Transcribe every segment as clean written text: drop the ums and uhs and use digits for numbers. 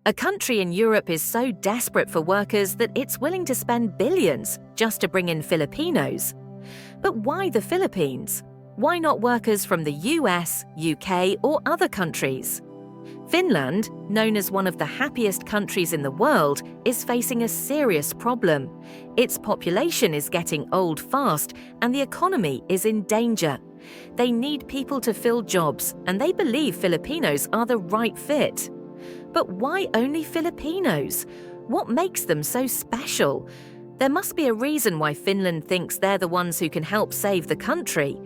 A country in Europe is so desperate for workers that it's willing to spend billions just to bring in Filipinos. But why the Philippines? Why not workers from the US, UK, or other countries? Finland, known as one of the happiest countries in the world, is facing a serious problem. Its population is getting old fast and the economy is in danger. They need people to fill jobs, and they believe Filipinos are the right fit. But why only Filipinos? What makes them so special? There must be a reason why Finland thinks they're the ones who can help save the country.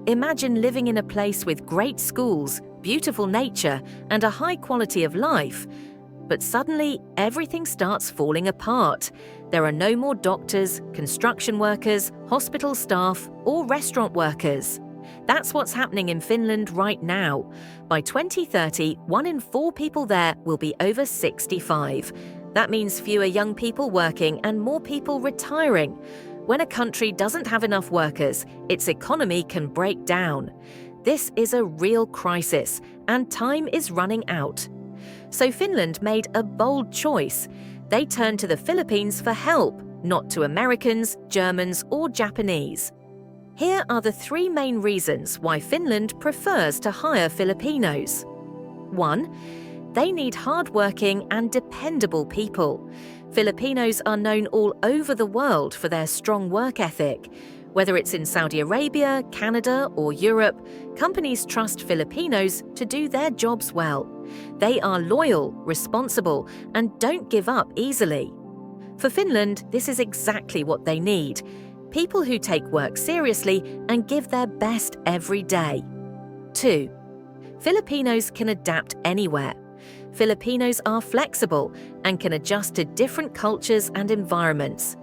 Imagine living in a place with great schools, beautiful nature, and a high quality of life. But suddenly, everything starts falling apart. There are no more doctors, construction workers, hospital staff, or restaurant workers. That's what's happening in Finland right now. By 2030, 1 in 4 people there will be over 65. That means fewer young people working and more people retiring. When a country doesn't have enough workers, its economy can break down. This is a real crisis, and time is running out. So Finland made a bold choice. They turned to the Philippines for help, not to Americans, Germans, or Japanese. Here are the 3 main reasons why Finland prefers to hire Filipinos. 1. They need hardworking and dependable people. Filipinos are known all over the world for their strong work ethic. Whether it's in Saudi Arabia, Canada, or Europe, companies trust Filipinos to do their jobs well. They are loyal, responsible, and don't give up easily. For Finland, this is exactly what they need. People who take work seriously and give their best every day. 2. Filipinos can adapt anywhere. Filipinos are flexible and can adjust to different cultures and environments.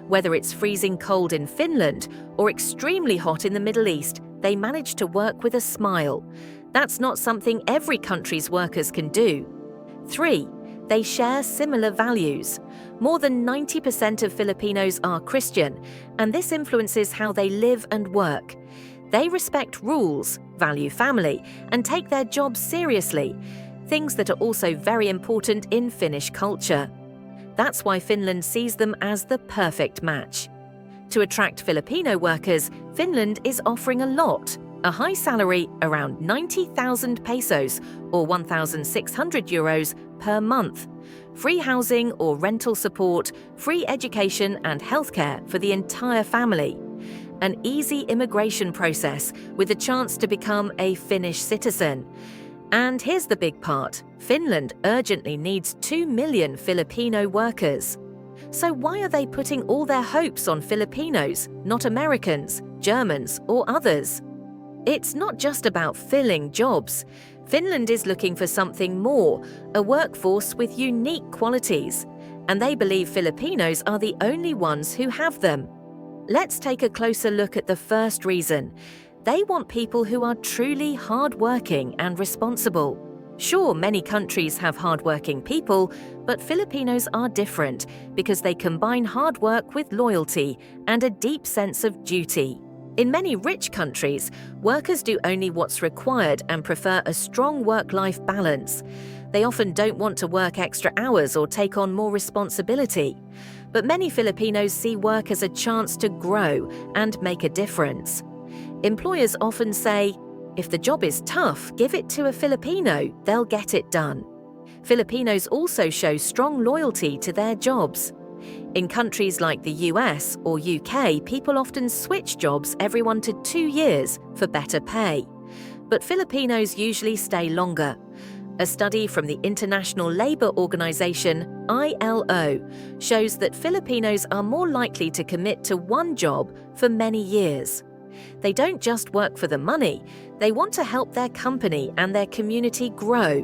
Whether it's freezing cold in Finland or extremely hot in the Middle East, they manage to work with a smile. That's not something every country's workers can do. 3. They share similar values. More than 90% of Filipinos are Christian, and this influences how they live and work. They respect rules, value family, and take their jobs seriously, things that are also very important in Finnish culture. That's why Finland sees them as the perfect match. To attract Filipino workers, Finland is offering a lot. A high salary, around 90,000 pesos or 1,600 euros per month. Free housing or rental support, free education and healthcare for the entire family. An easy immigration process with a chance to become a Finnish citizen. And here's the big part. Finland urgently needs 2 million Filipino workers. So why are they putting all their hopes on Filipinos, not Americans, Germans, or others? It's not just about filling jobs. Finland is looking for something more, a workforce with unique qualities. And they believe Filipinos are the only ones who have them. Let's take a closer look at the first reason. They want people who are truly hardworking and responsible. Sure, many countries have hardworking people, but Filipinos are different because they combine hard work with loyalty and a deep sense of duty. In many rich countries, workers do only what's required and prefer a strong work-life balance. They often don't want to work extra hours or take on more responsibility. But many Filipinos see work as a chance to grow and make a difference. Employers often say, if the job is tough, give it to a Filipino, they'll get it done. Filipinos also show strong loyalty to their jobs. In countries like the US or UK, people often switch jobs every 1 to 2 years for better pay. But Filipinos usually stay longer. A study from the International Labour Organization, ILO, shows that Filipinos are more likely to commit to one job for many years. They don't just work for the money, they want to help their company and their community grow.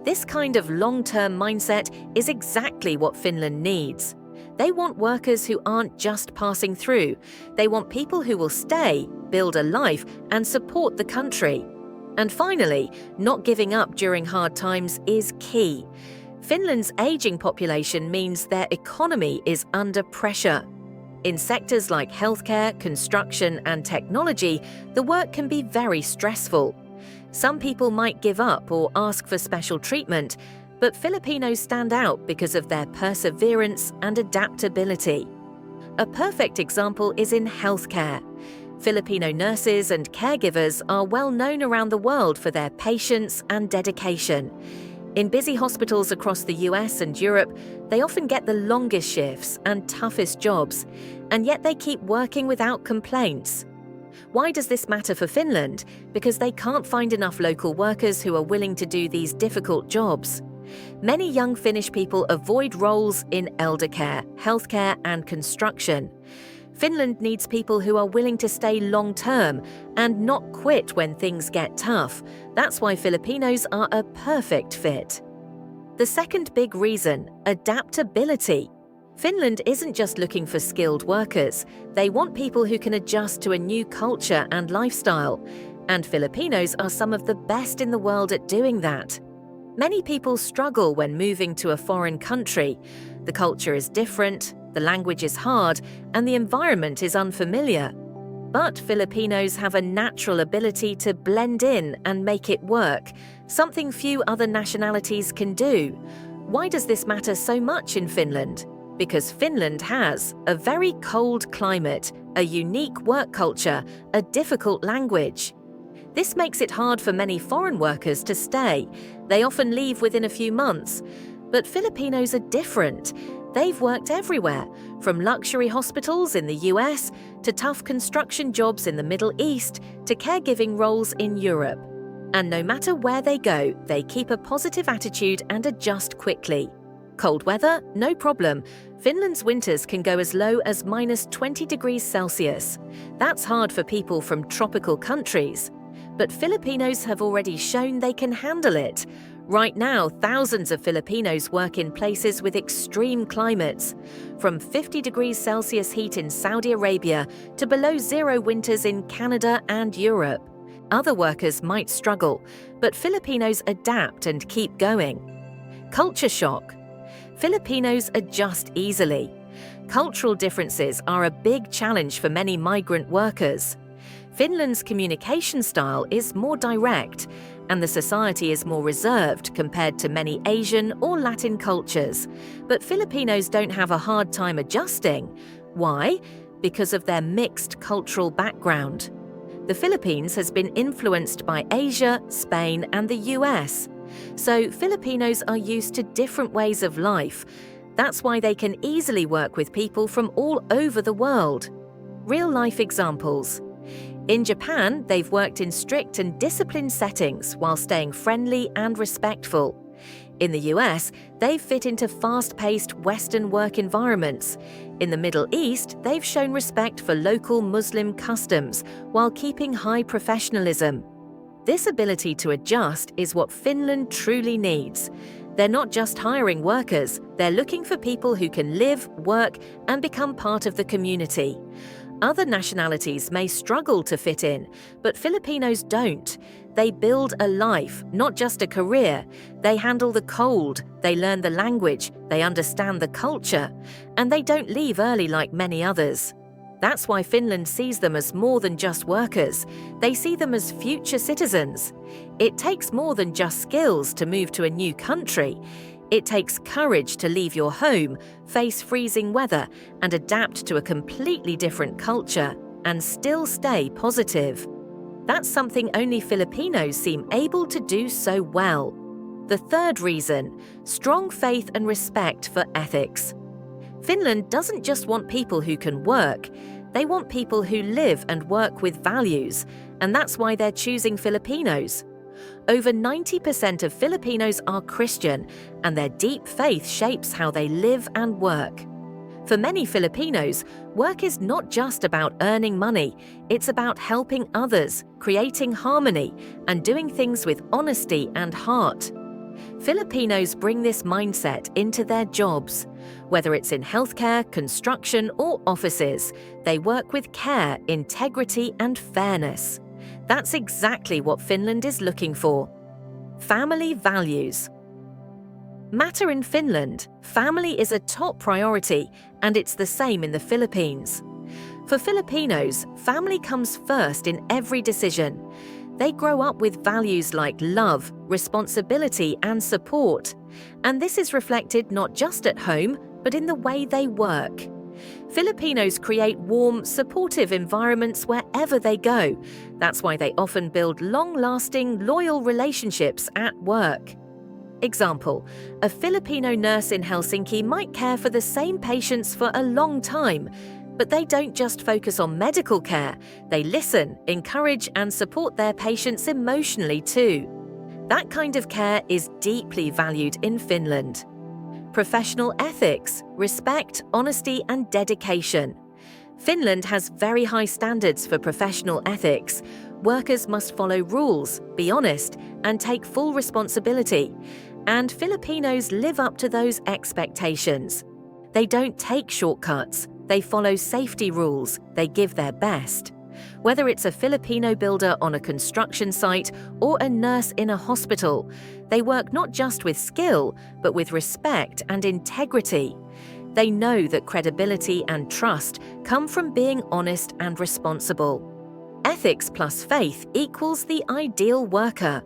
This kind of long-term mindset is exactly what Finland needs. They want workers who aren't just passing through. They want people who will stay, build a life, and support the country. And finally, not giving up during hard times is key. Finland's aging population means their economy is under pressure. In sectors like healthcare, construction, and technology, the work can be very stressful. Some people might give up or ask for special treatment, But Filipinos stand out because of their perseverance and adaptability. A perfect example is in healthcare. Filipino nurses and caregivers are well known around the world for their patience and dedication. In busy hospitals across the US and Europe, they often get the longest shifts and toughest jobs, and yet they keep working without complaints. Why does this matter for Finland? Because they can't find enough local workers who are willing to do these difficult jobs. Many young Finnish people avoid roles in elder care, healthcare, and construction. Finland needs people who are willing to stay long-term and not quit when things get tough. That's why Filipinos are a perfect fit. The second big reason, adaptability. Finland isn't just looking for skilled workers. They want people who can adjust to a new culture and lifestyle. And Filipinos are some of the best in the world at doing that. Many people struggle when moving to a foreign country. The culture is different, the language is hard, and the environment is unfamiliar. But Filipinos have a natural ability to blend in and make it work, something few other nationalities can do. Why does this matter so much in Finland? Because Finland has a very cold climate, a unique work culture, a difficult language. This makes it hard for many foreign workers to stay. They often leave within a few months. But Filipinos are different. They've worked everywhere, from luxury hospitals in the US to tough construction jobs in the Middle East to caregiving roles in Europe. And no matter where they go, they keep a positive attitude and adjust quickly. Cold weather? No problem. Finland's winters can go as low as -20 degrees Celsius. That's hard for people from tropical countries. But Filipinos have already shown they can handle it. Right now, thousands of Filipinos work in places with extreme climates, from 50 degrees Celsius heat in Saudi Arabia to below zero winters in Canada and Europe. Other workers might struggle, but Filipinos adapt and keep going. Culture shock. Filipinos adjust easily. Cultural differences are a big challenge for many migrant workers. Finland's communication style is more direct, and the society is more reserved compared to many Asian or Latin cultures. But Filipinos don't have a hard time adjusting. Why? Because of their mixed cultural background. The Philippines has been influenced by Asia, Spain, and the US. So Filipinos are used to different ways of life. That's why they can easily work with people from all over the world. Real-life examples. In Japan, they've worked in strict and disciplined settings while staying friendly and respectful. In the US, they've fit into fast-paced Western work environments. In the Middle East, they've shown respect for local Muslim customs while keeping high professionalism. This ability to adjust is what Finland truly needs. They're not just hiring workers, they're looking for people who can live, work, and become part of the community. Other nationalities may struggle to fit in, but Filipinos don't. They build a life, not just a career. They handle the cold, they learn the language, they understand the culture, and they don't leave early like many others. That's why Finland sees them as more than just workers. They see them as future citizens. It takes more than just skills to move to a new country. It takes courage to leave your home, face freezing weather, and adapt to a completely different culture, and still stay positive. That's something only Filipinos seem able to do so well. The third reason, strong faith and respect for ethics. Finland doesn't just want people who can work, they want people who live and work with values, and that's why they're choosing Filipinos. Over 90% of Filipinos are Christian, and their deep faith shapes how they live and work. For many Filipinos, work is not just about earning money, it's about helping others, creating harmony, and doing things with honesty and heart. Filipinos bring this mindset into their jobs. Whether it's in healthcare, construction, or offices, they work with care, integrity, and fairness. That's exactly what Finland is looking for. Family values. Matter in Finland, family is a top priority, and it's the same in the Philippines. For Filipinos, family comes first in every decision. They grow up with values like love, responsibility, and support. And this is reflected not just at home, but in the way they work. Filipinos create warm, supportive environments wherever they go. That's why they often build long-lasting, loyal relationships at work. Example, a Filipino nurse in Helsinki might care for the same patients for a long time, but they don't just focus on medical care, they listen, encourage and support their patients emotionally too. That kind of care is deeply valued in Finland. Professional ethics, respect, honesty and dedication. Finland has very high standards for professional ethics. Workers must follow rules, be honest, and take full responsibility. And Filipinos live up to those expectations. They don't take shortcuts, they follow safety rules, they give their best. Whether it's a Filipino builder on a construction site or a nurse in a hospital, they work not just with skill, but with respect and integrity. They know that credibility and trust come from being honest and responsible. Ethics plus faith equals the ideal worker.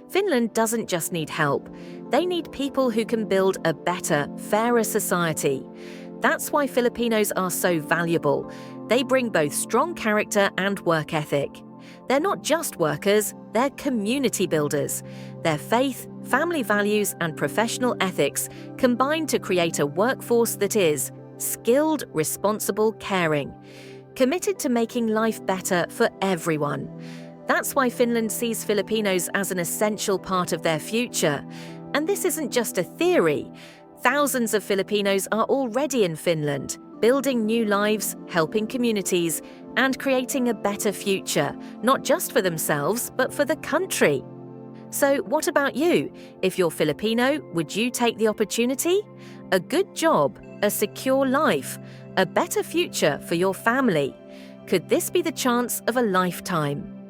Finland doesn't just need help, they need people who can build a better, fairer society. That's why Filipinos are so valuable. They bring both strong character and work ethic. They're not just workers, they're community builders. Their faith, family values, and professional ethics combine to create a workforce that is skilled, responsible, caring, committed to making life better for everyone. That's why Finland sees Filipinos as an essential part of their future. And this isn't just a theory. Thousands of Filipinos are already in Finland, building new lives, helping communities, and creating a better future, not just for themselves, but for the country. So what about you? If you're Filipino, would you take the opportunity? A good job, a secure life, a better future for your family. Could this be the chance of a lifetime?